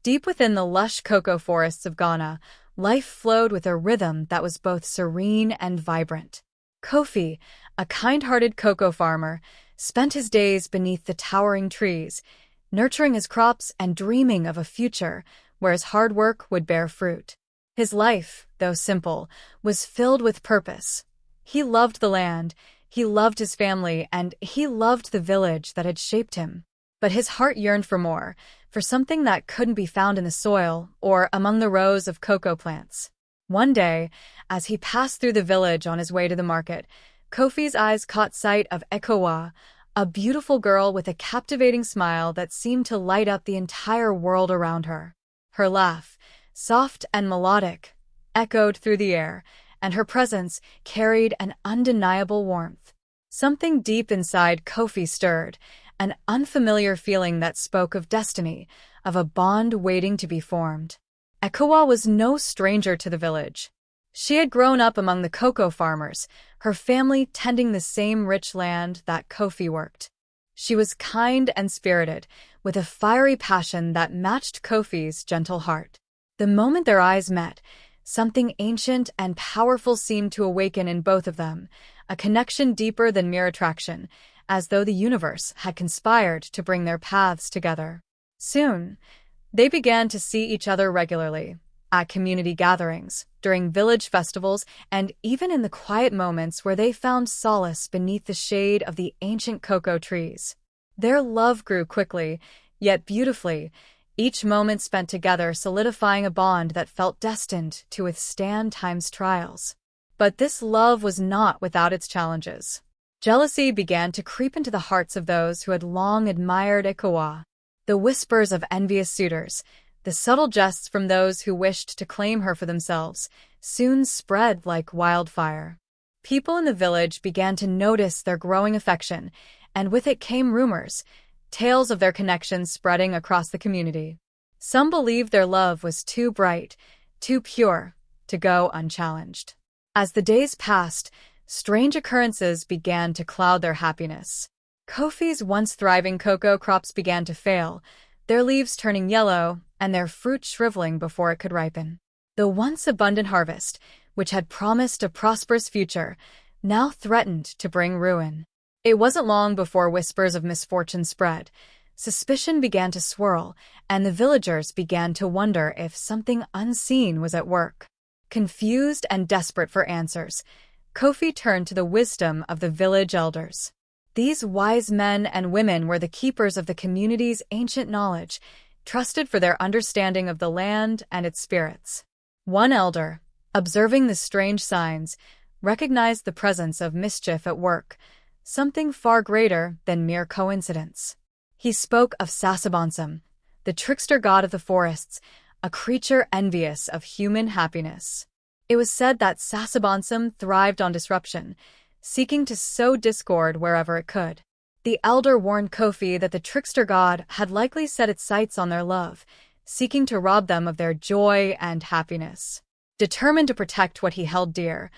Deep within the lush cocoa forests of Ghana, life flowed with a rhythm that was both serene and vibrant. Kofi, a kind-hearted cocoa farmer, spent his days beneath the towering trees, nurturing his crops and dreaming of a future where his hard work would bear fruit. His life, though simple, was filled with purpose. He loved the land, he loved his family, and he loved the village that had shaped him. But his heart yearned for more, for something that couldn't be found in the soil or among the rows of cocoa plants. One day, as he passed through the village on his way to the market, Kofi's eyes caught sight of Ekowa, a beautiful girl with a captivating smile that seemed to light up the entire world around her. Her laugh, soft and melodic, echoed through the air, and her presence carried an undeniable warmth. Something deep inside Kofi stirred, an unfamiliar feeling that spoke of destiny, of a bond waiting to be formed. Ekowa was no stranger to the village. She had grown up among the cocoa farmers, her family tending the same rich land that Kofi worked. She was kind and spirited, with a fiery passion that matched Kofi's gentle heart. The moment their eyes met, something ancient and powerful seemed to awaken in both of them, a connection deeper than mere attraction, as though the universe had conspired to bring their paths together. Soon, they began to see each other regularly, at community gatherings, during village festivals, and even in the quiet moments where they found solace beneath the shade of the ancient cocoa trees. Their love grew quickly, yet beautifully, each moment spent together solidifying a bond that felt destined to withstand time's trials. But this love was not without its challenges. Jealousy began to creep into the hearts of those who had long admired Ekowa. The whispers of envious suitors, the subtle jests from those who wished to claim her for themselves, soon spread like wildfire. People in the village began to notice their growing affection, and with it came rumors, tales of their connections spreading across the community. Some believed their love was too bright, too pure, to go unchallenged. As the days passed, strange occurrences began to cloud their happiness. Kofi's once thriving cocoa crops began to fail, their leaves turning yellow and their fruit shriveling before it could ripen. The once abundant harvest, which had promised a prosperous future, now threatened to bring ruin. It wasn't long before whispers of misfortune spread. Suspicion began to swirl, and the villagers began to wonder if something unseen was at work. Confused and desperate for answers, Kofi turned to the wisdom of the village elders. These wise men and women were the keepers of the community's ancient knowledge, trusted for their understanding of the land and its spirits. One elder, observing the strange signs, recognized the presence of mischief at work, something far greater than mere coincidence. He spoke of Sasabonsum, the trickster god of the forests, a creature envious of human happiness. It was said that Sasabonsum thrived on disruption, seeking to sow discord wherever it could. The elder warned Kofi that the trickster god had likely set its sights on their love, seeking to rob them of their joy and happiness. Determined to protect what he held dear,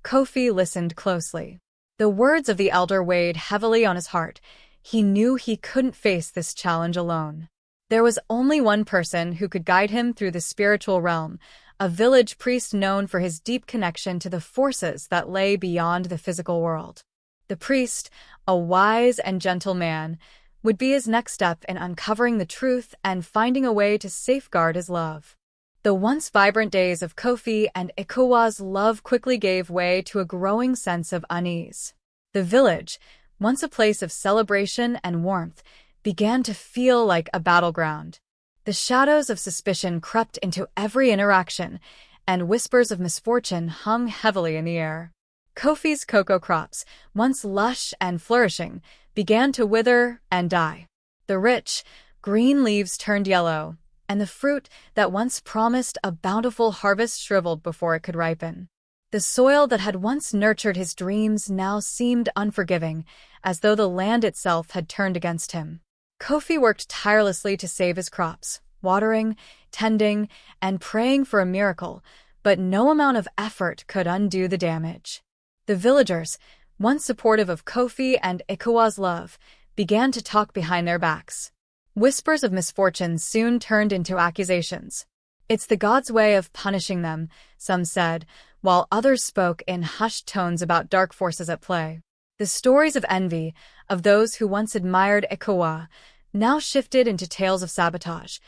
Kofi listened closely. The words of the elder weighed heavily on his heart. He knew he couldn't face this challenge alone. There was only one person who could guide him through the spiritual realm, a village priest known for his deep connection to the forces that lay beyond the physical world. The priest, a wise and gentle man, would be his next step in uncovering the truth and finding a way to safeguard his love. The once vibrant days of Kofi and Ekowa's love quickly gave way to a growing sense of unease. The village, once a place of celebration and warmth, began to feel like a battleground. The shadows of suspicion crept into every interaction, and whispers of misfortune hung heavily in the air. Kofi's cocoa crops, once lush and flourishing, began to wither and die. The rich, green leaves turned yellow, and the fruit that once promised a bountiful harvest shriveled before it could ripen. The soil that had once nurtured his dreams now seemed unforgiving, as though the land itself had turned against him. Kofi worked tirelessly to save his crops, watering, tending, and praying for a miracle, but no amount of effort could undo the damage. The villagers, once supportive of Kofi and Ekowa's love, began to talk behind their backs. Whispers of misfortune soon turned into accusations. "It's the gods' way of punishing them," some said, while others spoke in hushed tones about dark forces at play. The stories of envy, of those who once admired Ikowa, now shifted into tales of sabotage,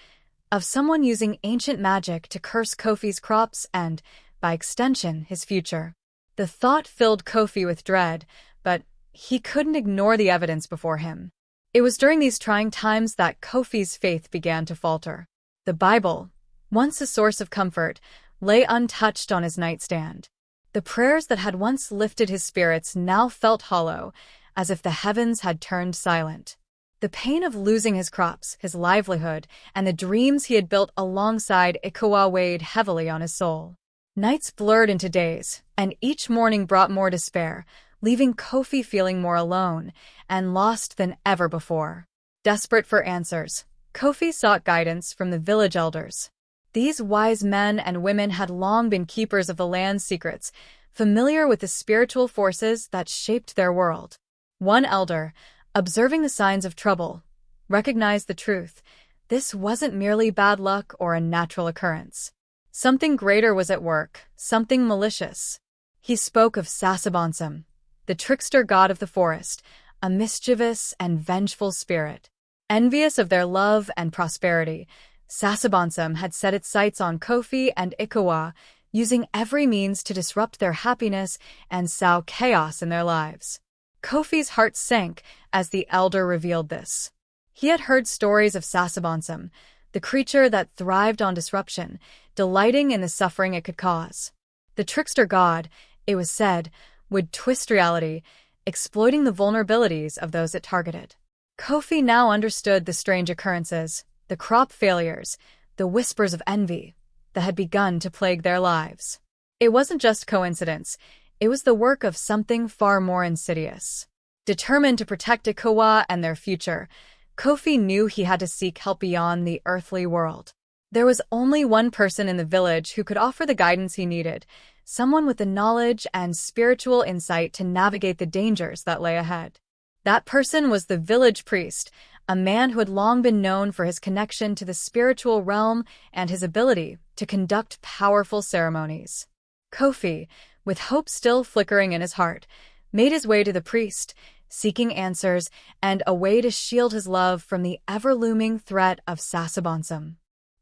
of someone using ancient magic to curse Kofi's crops and, by extension, his future. The thought filled Kofi with dread, but he couldn't ignore the evidence before him. It was during these trying times that Kofi's faith began to falter. The Bible, once a source of comfort, lay untouched on his nightstand. The prayers that had once lifted his spirits now felt hollow, as if the heavens had turned silent. The pain of losing his crops, his livelihood, and the dreams he had built alongside Ikowa weighed heavily on his soul. Nights blurred into days, and each morning brought more despair, leaving Kofi feeling more alone and lost than ever before. Desperate for answers, Kofi sought guidance from the village elders. These wise men and women had long been keepers of the land's secrets, familiar with the spiritual forces that shaped their world. One elder, observing the signs of trouble, recognized the truth. This wasn't merely bad luck or a natural occurrence. Something greater was at work, something malicious. He spoke of Sasabonsum, the trickster god of the forest, a mischievous and vengeful spirit. Envious of their love and prosperity, Sasabonsum had set its sights on Kofi and Ikowa, using every means to disrupt their happiness and sow chaos in their lives. Kofi's heart sank as the elder revealed this. He had heard stories of Sasabonsum, the creature that thrived on disruption, delighting in the suffering it could cause. The trickster god, it was said, would twist reality, exploiting the vulnerabilities of those it targeted. Kofi now understood the strange occurrences, the crop failures, the whispers of envy that had begun to plague their lives. It wasn't just coincidence, it was the work of something far more insidious. Determined to protect Ikowa and their future, Kofi knew he had to seek help beyond the earthly world. There was only one person in the village who could offer the guidance he needed, someone with the knowledge and spiritual insight to navigate the dangers that lay ahead. That person was the village priest, a man who had long been known for his connection to the spiritual realm and his ability to conduct powerful ceremonies. Kofi, with hope still flickering in his heart, made his way to the priest, seeking answers and a way to shield his love from the ever-looming threat of Sasabonsum.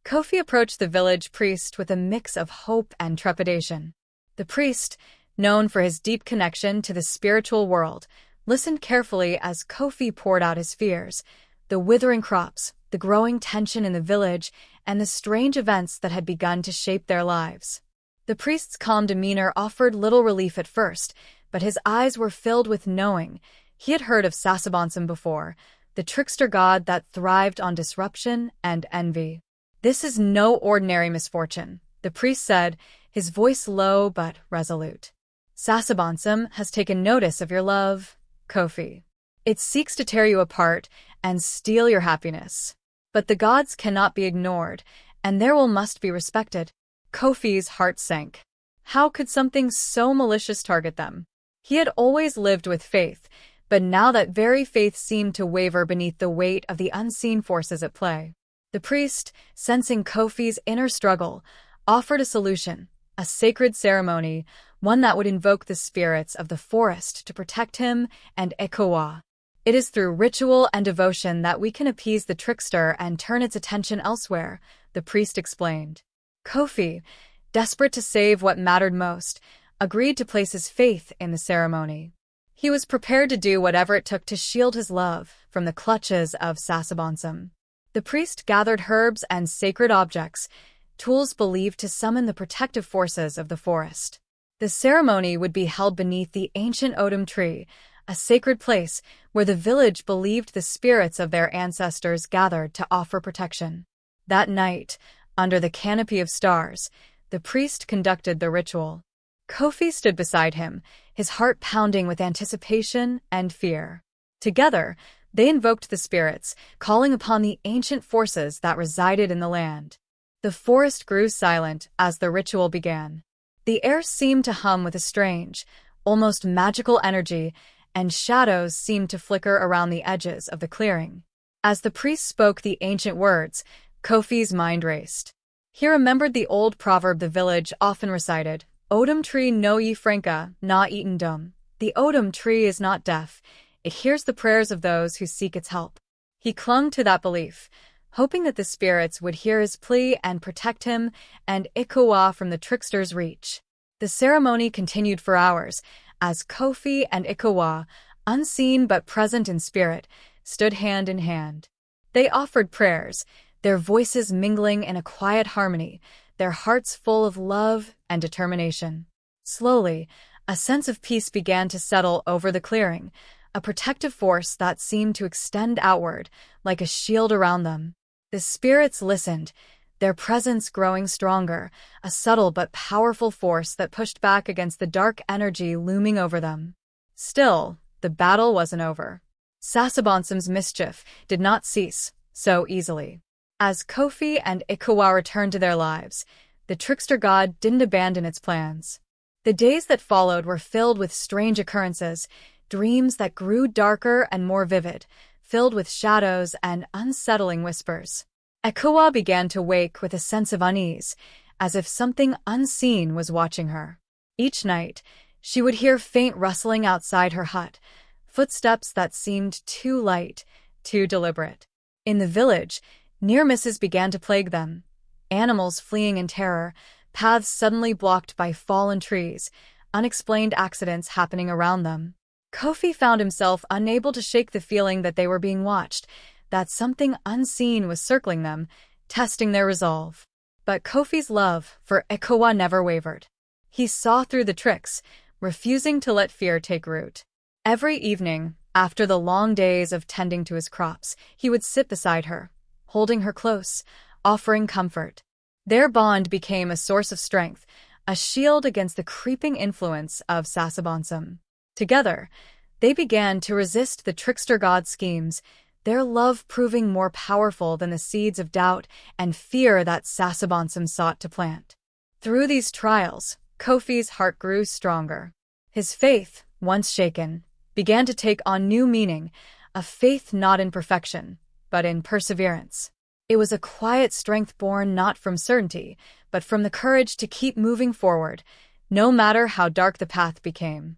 Kofi approached the village priest with a mix of hope and trepidation. The priest, known for his deep connection to the spiritual world, listened carefully as Kofi poured out his fears, the withering crops, the growing tension in the village, and the strange events that had begun to shape their lives. The priest's calm demeanor offered little relief at first, but his eyes were filled with knowing. He had heard of Sasabonsum before, the trickster god that thrived on disruption and envy. "This is no ordinary misfortune," the priest said, his voice low but resolute. "Sasabonsum has taken notice of your love, Kofi. It seeks to tear you apart and steal your happiness. But the gods cannot be ignored, and their will must be respected." Kofi's heart sank. How could something so malicious target them? He had always lived with faith, but now that very faith seemed to waver beneath the weight of the unseen forces at play. The priest, sensing Kofi's inner struggle, offered a solution, a sacred ceremony, one that would invoke the spirits of the forest to protect him and Ikowa. "It is through ritual and devotion that we can appease the trickster and turn its attention elsewhere," the priest explained. Kofi, desperate to save what mattered most, agreed to place his faith in the ceremony. He was prepared to do whatever it took to shield his love from the clutches of Sasabonsum. The priest gathered herbs and sacred objects, tools believed to summon the protective forces of the forest. The ceremony would be held beneath the ancient Odum tree, a sacred place where the village believed the spirits of their ancestors gathered to offer protection. That night, under the canopy of stars, the priest conducted the ritual. Kofi stood beside him, his heart pounding with anticipation and fear. Together, they invoked the spirits, calling upon the ancient forces that resided in the land. The forest grew silent as the ritual began. The air seemed to hum with a strange, almost magical energy, and shadows seemed to flicker around the edges of the clearing. As the priest spoke the ancient words, Kofi's mind raced. He remembered the old proverb the village often recited, Odum tree no ye franca, na eaten dum. The odum tree is not deaf. It hears the prayers of those who seek its help. He clung to that belief, hoping that the spirits would hear his plea and protect him and Ikowa from the trickster's reach. The ceremony continued for hours, as Kofi and Ikowa, unseen but present in spirit, stood hand in hand. They offered prayers, their voices mingling in a quiet harmony, their hearts full of love and determination. Slowly, a sense of peace began to settle over the clearing, a protective force that seemed to extend outward, like a shield around them. The spirits listened, their presence growing stronger, a subtle but powerful force that pushed back against the dark energy looming over them. Still, the battle wasn't over. Sasabonsum's mischief did not cease so easily. As Kofi and Ikowa returned to their lives, the trickster god didn't abandon its plans. The days that followed were filled with strange occurrences, dreams that grew darker and more vivid, filled with shadows and unsettling whispers. Ikowa began to wake with a sense of unease, as if something unseen was watching her. Each night, she would hear faint rustling outside her hut, footsteps that seemed too light, too deliberate. In the village, near misses began to plague them. Animals fleeing in terror, paths suddenly blocked by fallen trees, unexplained accidents happening around them. Kofi found himself unable to shake the feeling that they were being watched, that something unseen was circling them, testing their resolve. But Kofi's love for Ikowa never wavered. He saw through the tricks, refusing to let fear take root. Every evening, after the long days of tending to his crops, he would sit beside her, holding her close, offering comfort. Their bond became a source of strength, a shield against the creeping influence of Sasabonsum. Together, they began to resist the trickster god's schemes, their love proving more powerful than the seeds of doubt and fear that Sasabonsum sought to plant. Through these trials, Kofi's heart grew stronger. His faith, once shaken, began to take on new meaning, a faith not in perfection, but in perseverance. It was a quiet strength born not from certainty, but from the courage to keep moving forward, no matter how dark the path became.